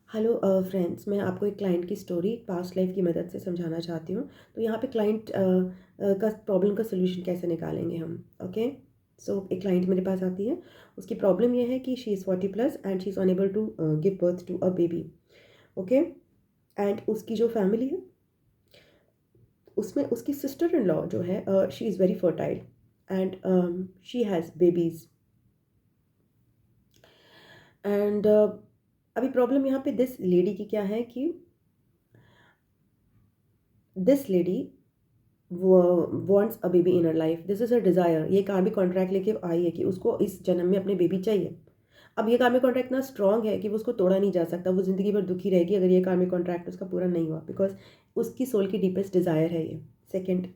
Hello friends, मैं आपको एक क्लाइंट की स्टोरी पास्ट लाइफ की मदद से समझाना चाहती हूँ। तो यहाँ पे क्लाइंट का प्रॉब्लम का सोल्यूशन कैसे निकालेंगे हम। ओके, सो एक क्लाइंट मेरे पास आती है। उसकी प्रॉब्लम ये है कि she is 40+ and she is unable to give birth to a baby. Okay, and उसकी जो फैमिली है उसमें उसकी सिस्टर इन लॉ जो है, she is very fertile and she has babies. And अभी प्रॉब्लम यहाँ पे दिस लेडी की क्या है कि this lady wants a baby in her life. This is her desire. ये कार्मिक कॉन्ट्रैक्ट लेके आई है कि उसको इस जन्म में अपने बेबी चाहिए। अब ये कार्मिक कॉन्ट्रैक्ट इतना स्ट्रॉन्ग है कि वो उसको तोड़ा नहीं जा सकता। वो ज़िंदगी भर दुखी रहेगी अगर ये कार्मिक कॉन्ट्रैक्ट उसका पूरा नहीं हुआ, बिकॉज उसकी सोल की डीपेस्ट डिज़ायर है ये। सेकेंड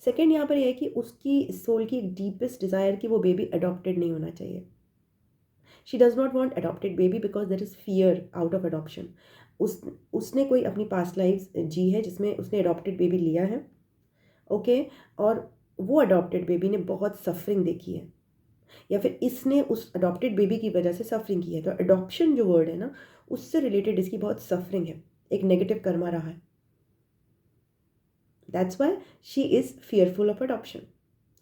सेकेंड यहाँ पर यह है कि उसकी सोल की डीपेस्ट डिज़ायर कि वो बेबी अडॉप्टेड नहीं होना चाहिए। She does not want adopted baby because there is fear out of adoption. उसने कोई अपनी पास्ट लाइफ जी है जिसमें उसने अडॉप्टेड बेबी लिया है। ओके, और वो अडॉप्टेड बेबी ने बहुत सफरिंग देखी है, या फिर इसने उस अडॉप्टेड बेबी की वजह से सफरिंग की है। तो अडॉप्शन जो वर्ड है ना, उससे रिलेटेड इसकी बहुत सफरिंग है, एक नेगेटिव कर्मा रहा है। That's why she is fearful of adoption.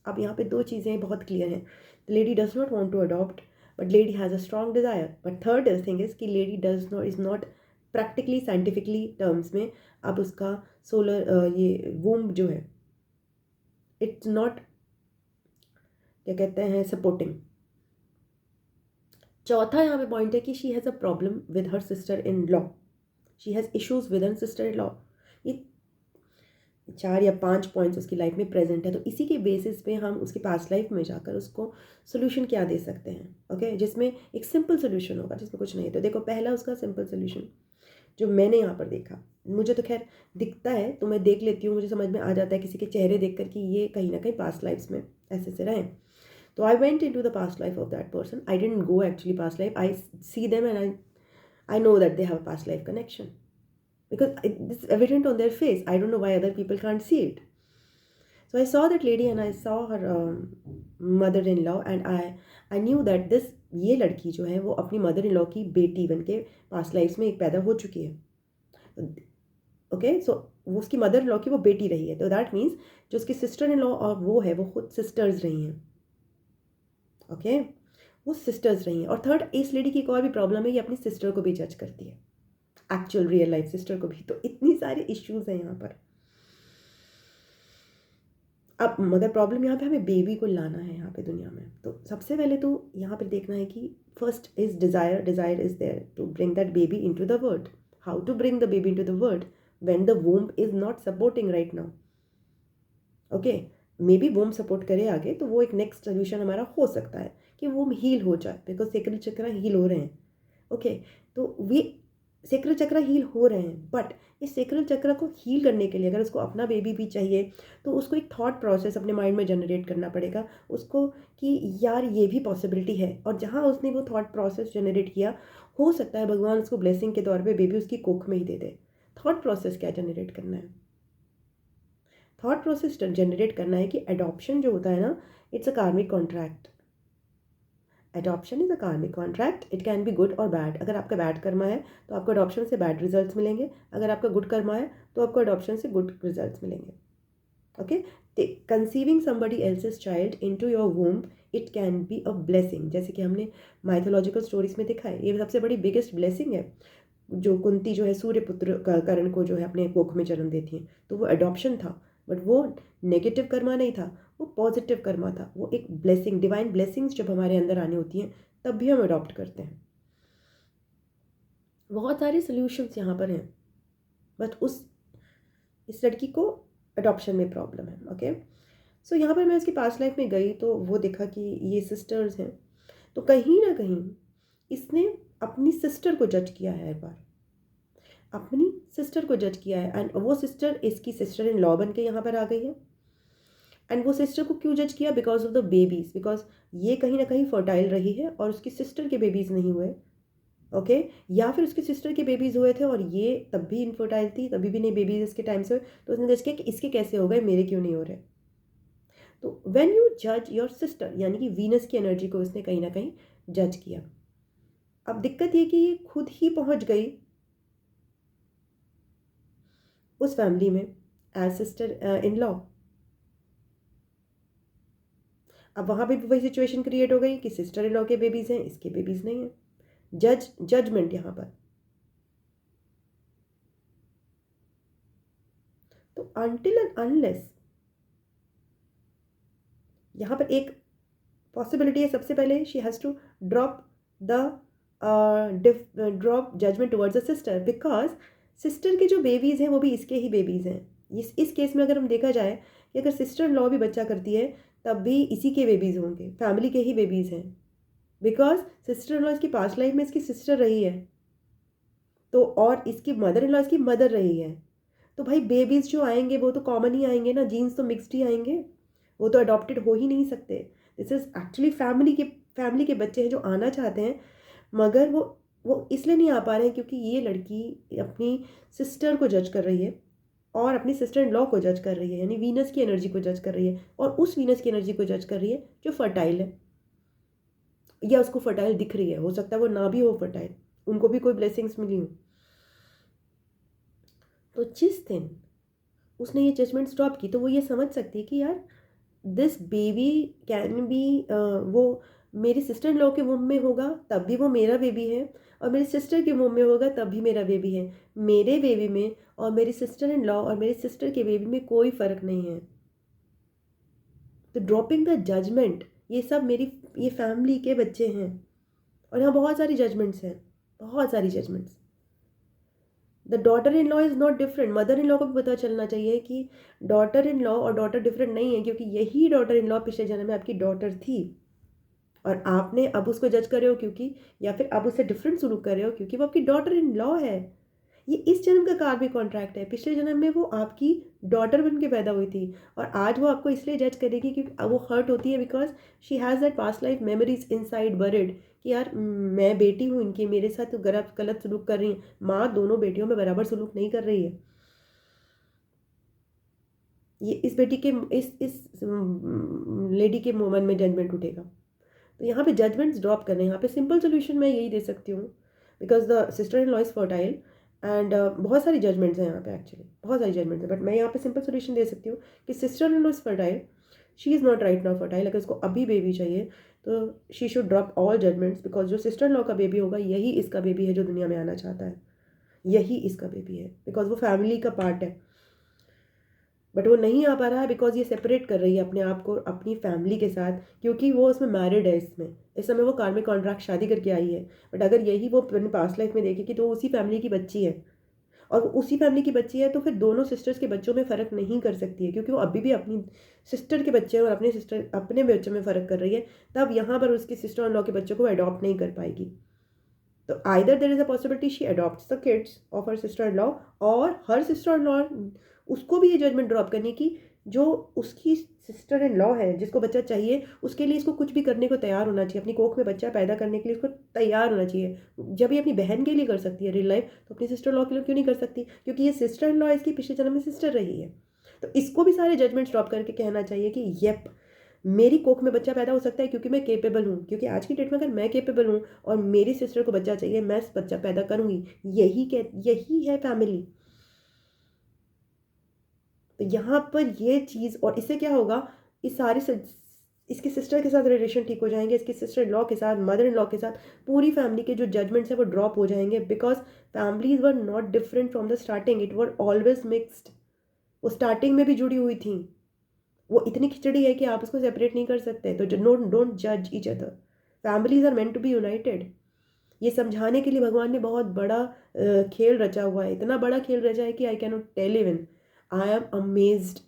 अब यहाँ पे दो चीज़ें बहुत क्लियर हैं। The lady does not want to adopt, but lady has a strong desire. But third thing is कि lady does not is not practically scientifically terms में अब उसका सोलर ये वूम्ब जो है, इट्स नॉट, क्या कहते हैं, सपोर्टिंग। चौथा यहाँ पे पॉइंट है कि she has a problem with her sister in law. She has issues with her sister in law. ये 4 या 5 पॉइंट्स उसकी लाइफ में प्रेजेंट है। तो इसी के बेसिस पे हम उसकी पास्ट लाइफ में जाकर उसको सोल्यूशन क्या दे सकते हैं। ओके, जिसमें एक सिंपल सोल्यूशन होगा, जिसमें कुछ नहीं है। तो देखो, पहला उसका सिंपल सोल्यूशन जो मैंने यहाँ पर देखा, मुझे तो खैर दिखता है तो मैं देख लेती हूँ, मुझे समझ में आ जाता है किसी के चेहरे देख कर कि ये कहीं ना कहीं पास्ट लाइफ्स में ऐसे से रहे। So I went into the past life of that person. I didn't go actually past life. I see them and I know that they have a past life connection because it's evident on their face. I don't know why other people can't see it. So I saw that lady and I saw her mother-in-law, and I knew that this ये लड़की जो है वो अपनी mother in law की बेटी बन के पास्ट लाइफ में एक पैदा हो चुकी है। ओके, सो वो उसकी मदर इन लॉ की वो बेटी रही है। तो दैट मीन्स जो उसकी सिस्टर इन लॉ और वो है, वो खुद सिस्टर्स रही हैं। ओके, वो सिस्टर्स रही हैं। और थर्ड, इस लेडी की एक और भी प्रॉब्लम है, ये अपनी सिस्टर को भी जज करती है, एक्चुअल रियल लाइफ सिस्टर को भी। तो इतनी सारी इश्यूज हैं यहाँ पर। अब मगर प्रॉब्लम यहाँ पे हमें बेबी को लाना है यहाँ पे दुनिया में। तो सबसे पहले तो यहाँ पे देखना है कि first is desire. Desire is there to bring that baby into the world. How to bring the baby into the world when the womb is not supporting right now. Okay, maybe womb support करे आगे, तो वो एक next solution हमारा हो सकता है कि वोम हील हो जाए, बिकॉज सेक्रल चक्र हील हो रहे हैं। ओके, तो वे सेक्रल चक्र हील हो रहे हैं, बट इस सेक्रल चक्र को हील करने के लिए अगर उसको अपना बेबी भी चाहिए तो उसको एक थॉट प्रोसेस अपने माइंड में जनरेट करना पड़ेगा उसको, कि यार ये भी पॉसिबिलिटी है। और जहाँ उसने वो थॉट प्रोसेस जनरेट किया, हो सकता है भगवान उसको ब्लेसिंग के तौर पे बेबी उसकी कोख में ही दे दे। थॉट प्रोसेस क्या जनरेट करना है? थॉट प्रोसेस जनरेट करना है कि एडॉप्शन जो होता है ना, इट्स अ कार्मिक कॉन्ट्रैक्ट। एडॉप्शन इज अ कार्मिक contract. It can be good और बैड। अगर आपका बैड कर्मा है तो आपको एडॉप्शन से बैड रिजल्ट्स मिलेंगे, अगर आपका गुड कर्मा है तो आपको एडॉप्शन से गुड रिजल्ट्स मिलेंगे। Okay, conceiving somebody else's child into your womb, it can be a blessing. जैसे कि हमने माइथोलॉजिकल स्टोरीज में देखा है, ये सबसे बड़ी बिगेस्ट ब्लेसिंग है। जो कुंती जो है सूर्यपुत्र कर्ण को जो है अपने कोख में जन्म देती हैं, तो वो एडॉप्शन था, बट वो नेगेटिव कर्मा नहीं था, वो पॉजिटिव कर्मा था। वो एक ब्लेसिंग, डिवाइन ब्लेसिंग्स जब हमारे अंदर आनी होती हैं तब भी हम अडॉप्ट करते हैं। बहुत सारे सोल्यूशंस यहाँ पर हैं, बट इस लड़की को अडॉप्शन में प्रॉब्लम है। ओके, सो यहाँ पर मैं उसकी पास्ट लाइफ में गई तो वो देखा कि ये सिस्टर्स हैं। तो कहीं ना कहीं इसने अपनी सिस्टर को जज किया है, हर बार अपनी सिस्टर को जज किया है, एंड वो सिस्टर इसकी सिस्टर इन लॉ बन के यहाँ पर आ गई है। एंड वो सिस्टर को क्यों जज किया? Because of the babies, because ये कहीं ना कहीं फर्टाइल रही है और उसकी सिस्टर के बेबीज़ नहीं हुए। ओके, या फिर उसकी सिस्टर के बेबीज़ हुए थे और ये तब भी इनफर्टाइल थी, तभी भी नहीं बेबीज इसके टाइम से हुए, तो उसने जज किया कि इसके कैसे हो गए, मेरे क्यों नहीं हो रहे। तो व्हेन यू जज योर सिस्टर, यानी कि वीनस की एनर्जी को उसने कहीं ना कहीं जज किया। अब दिक्कत ये कि ये खुद ही पहुंच गई उस फैमिली में एज सिस्टर इन लॉ। अब वहाँ पे भी वही सिचुएशन क्रिएट हो गई कि सिस्टर इन लॉ के बेबीज़ हैं, इसके बेबीज़ नहीं हैं। जजमेंट यहाँ पर। तो अनटिल एंड अनलेस, यहाँ पर एक पॉसिबिलिटी है, सबसे पहले she has to drop the drop judgement towards a sister, because sister के जो बेबीज़ हैं वो भी इसके ही बेबीज़ हैं। इस केस में अगर हम देखा जाए कि अगर सिस्टर इन लॉ भी बच्चा करती है तब भी इसी के बेबीज़ होंगे, फैमिली के ही बेबीज़ हैं, बिकॉज सिस्टर इन लॉ इसकी पास्ट लाइफ में इसकी सिस्टर रही है, तो और इसकी मदर इन लॉ इसकी मदर रही है। तो भाई बेबीज़ जो आएंगे वो तो कॉमन ही आएंगे ना, जीन्स तो मिक्सड ही आएंगे, वो तो अडॉप्टेड हो ही नहीं सकते। दिस इज़ एक्चुअली फैमिली के बच्चे हैं जो आना चाहते हैं, मगर वो इसलिए नहीं आ पा रहे हैं क्योंकि ये लड़की अपनी सिस्टर को जज कर रही है और अपनी सिस्टर इन लॉ को जज कर रही है, यानी वीनस की एनर्जी को जज कर रही है, और उस वीनस की एनर्जी को जज कर रही है जो फर्टाइल है, या उसको फर्टाइल दिख रही है। हो सकता है वो ना भी हो फर्टाइल, उनको भी कोई ब्लेसिंग्स मिली हो। तो जिस दिन उसने ये जजमेंट स्टॉप की तो वो ये समझ सकती है कि यार दिस बेबी कैन बी, वो मेरी सिस्टर इन लॉ के वुम में होगा तब भी वो मेरा बेबी है, और मेरी सिस्टर के वुम में होगा तब भी मेरा बेबी है। मेरे बेबी में और मेरी सिस्टर इन लॉ और मेरी सिस्टर के बेबी में कोई फ़र्क नहीं है। तो ड्रॉपिंग द जजमेंट, ये सब मेरी ये फैमिली के बच्चे हैं, और यहाँ बहुत सारी जजमेंट्स हैं, बहुत सारी judgements. The daughter in law is not different. Mother in law को भी पता चलना चाहिए कि डॉटर इन लॉ और डॉटर डिफरेंट नहीं है, क्योंकि यही डॉटर इन लॉ पिछले जन्म में आपकी डॉटर थी, और आपने अब उसको जज कर रहे हो क्योंकि, या फिर अब उससे डिफरेंट सलूक कर रहे हो क्योंकि वो आपकी डॉटर इन लॉ है। ये इस जन्म का कार्मिक कॉन्ट्रैक्ट है। पिछले जन्म में वो आपकी डॉटर बन के पैदा हुई थी, और आज वो आपको इसलिए जज करेगी क्योंकि अब वो हर्ट होती है, because she has that past life memories inside buried कि यार मैं बेटी हूँ इनकी, मेरे साथ तो गलत सलूक कर रही है। माँ दोनों बेटियों में बराबर सलूक नहीं कर रही है। ये इस बेटी के इस लेडी के मन में जजमेंट उठेगा। तो यहाँ पे जजमेंट्स ड्रॉप करने, यहाँ पे सिंपल सोल्यूशन मैं यही दे सकती हूँ, because the sister in law is fertile and बहुत सारी जजमेंट्स हैं यहाँ पे, एक्चुअली बहुत सारी जजमेंट्स हैं, बट मैं यहाँ पे सिंपल सोल्यूशन दे सकती हूँ कि sister in law is fertile, she is not right now fertile. अगर उसको अभी बेबी चाहिए तो she should drop all judgements, because जो सिस्टर इन लॉ का बेबी होगा यही इसका बेबी है जो दुनिया में आना चाहता है, यही इसका बेबी है, बिकॉज वो फैमिली का पार्ट है। बट वो नहीं आ पा रहा है बिकॉज ये सेपरेट कर रही है अपने आप को अपनी फैमिली के साथ, क्योंकि वो उसमें मैरिड है, इस समय वो कार्मिक कॉन्ट्रैक्ट शादी करके आई है। बट अगर यही वो अपनी पास्ट लाइफ में देखेगी तो उसी फैमिली की बच्ची है, और वो उसी फैमिली की बच्ची है, तो फिर दोनों सिस्टर्स के बच्चों में फ़र्क नहीं कर सकती है, क्योंकि वो अभी भी अपनी सिस्टर के बच्चे और अपने बच्चों में फ़र्क कर रही है। तब यहाँ पर उसकी सिस्टर इन लॉ के बच्चों को अडॉप्ट नहीं कर पाएगी। तो either there is a possibility she adopts the kids of her sister in law, और हर सिस्टर इन लॉ उसको भी ये जजमेंट ड्रॉप करने की, जो उसकी सिस्टर इन लॉ है जिसको बच्चा चाहिए उसके लिए इसको कुछ भी करने को तैयार होना चाहिए, अपनी कोख में बच्चा पैदा करने के लिए इसको तैयार होना चाहिए। जब ये अपनी बहन के लिए कर सकती है रियल लाइफ, तो अपनी सिस्टर लॉ के लिए क्यों नहीं कर सकती, क्योंकि ये सिस्टर इन लॉ इसकी पिछले जन्म में सिस्टर रही है। तो इसको भी सारे जजमेंट्स ड्रॉप करके कहना चाहिए कि येप मेरी कोख में बच्चा पैदा हो सकता है क्योंकि मैं केपेबल हूँ, क्योंकि आज की डेट में अगर मैं केपेबल हूँ और मेरी सिस्टर को बच्चा चाहिए, मैं बच्चा पैदा करूँगी। यही है फैमिली। तो यहाँ पर ये चीज़, और इससे क्या होगा, इस सारी इसकी सिस्टर के साथ रिलेशन ठीक हो जाएंगे, इसकी सिस्टर इन लॉ के साथ, मदर इन लॉ के साथ, पूरी फैमिली के जो जजमेंट्स हैं वो ड्रॉप हो जाएंगे, because families were not different from the starting, it were always mixed. वो स्टार्टिंग में भी जुड़ी हुई थी, वो इतनी खिचड़ी है कि आप उसको सेपरेट नहीं कर सकते। तो डोंट जज each other, families are meant to be united. ये समझाने के लिए भगवान ने बहुत बड़ा खेल रचा हुआ है, इतना बड़ा खेल रचा है कि I can not tell even, I am amazed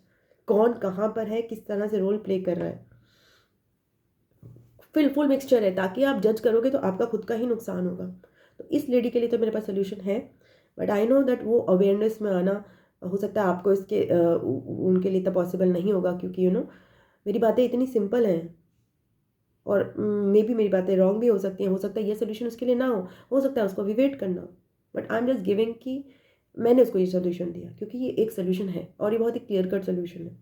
कौन कहाँ पर है, किस तरह से रोल प्ले कर रहा है। फुल मिक्सचर है, ताकि आप जज करोगे तो आपका खुद का ही नुकसान होगा। तो इस लेडी के लिए तो मेरे पास सोल्यूशन है, बट आई नो दैट वो अवेयरनेस में आना हो सकता है आपको इसके उनके लिए तो पॉसिबल नहीं होगा, क्योंकि मेरी बातें इतनी सिंपल हैं, और मे बी मेरी बातें रॉन्ग भी हो सकता है ये सोल्यूशन उसके लिए ना हो सकता है उसको अभी वेट करना। But I am just giving कि मैंने उसको ये सोल्यूशन दिया क्योंकि ये एक सोल्यूशन है, और ये बहुत ही क्लियर कट सोल्यूशन है।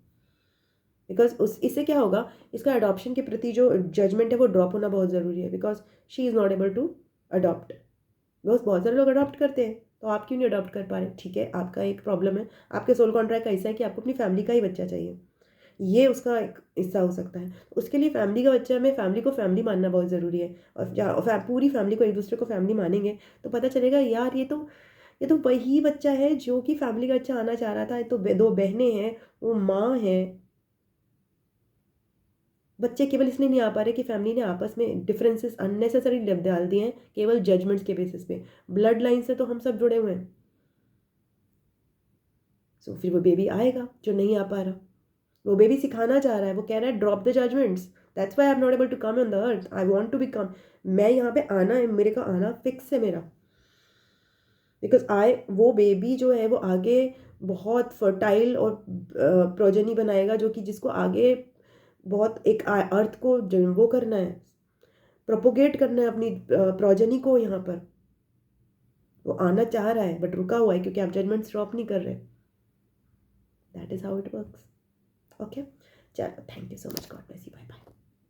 बिकॉज इससे क्या होगा, इसका अडॉप्शन के प्रति जो जजमेंट है वो ड्रॉप होना बहुत ज़रूरी है, because she is not able to adopt, बस बहुत सारे लोग अडॉप्ट करते हैं, तो आप क्यों नहीं अडॉप्ट कर पा रहे? ठीक है, आपका एक प्रॉब्लम है, आपके सोल कॉन्ट्रैक्ट ऐसा है कि आपको अपनी फैमिली का ही बच्चा चाहिए, ये उसका एक हिस्सा हो सकता है। उसके लिए फैमिली का बच्चा में फैमिली को फैमिली मानना बहुत ज़रूरी है, और पूरी फैमिली को एक दूसरे को फैमिली मानेंगे तो पता चलेगा यार ये तो वही बच्चा है जो कि फैमिली का बच्चा आना चाह रहा था। ये तो दो बहनें हैं, वो माँ है, बच्चे केवल इसलिए नहीं आ पा रहे कि फैमिली ने आपस में डिफरेंसेस अननेसेसरी डाल दिए हैं केवल जजमेंट्स के बेसिस पे। ब्लड लाइन से तो हम सब जुड़े हुए हैं। सो फिर वो बेबी आएगा जो नहीं आ पा रहा, वो बेबी सिखाना चाह रहा है, वो कह रहा है drop the judgements, that's why I am not able to come on the earth, I want to become, मैं यहाँ पे आना है, मेरे का आना फिक्स है मेरा, बिकॉज वो बेबी जो है वो आगे बहुत फर्टाइल और प्रोजेनी बनाएगा, जो कि जिसको आगे बहुत एक अर्थ को वो करना है, प्रोपोगेट करना है अपनी प्रोजेनी को यहाँ पर। वो आना चाह रहा है बट रुका हुआ है क्योंकि आप जजमेंट्स ड्रॉप नहीं कर रहे। That is how it works. Okay, चलो, thank you so much, God bless you, bye bye.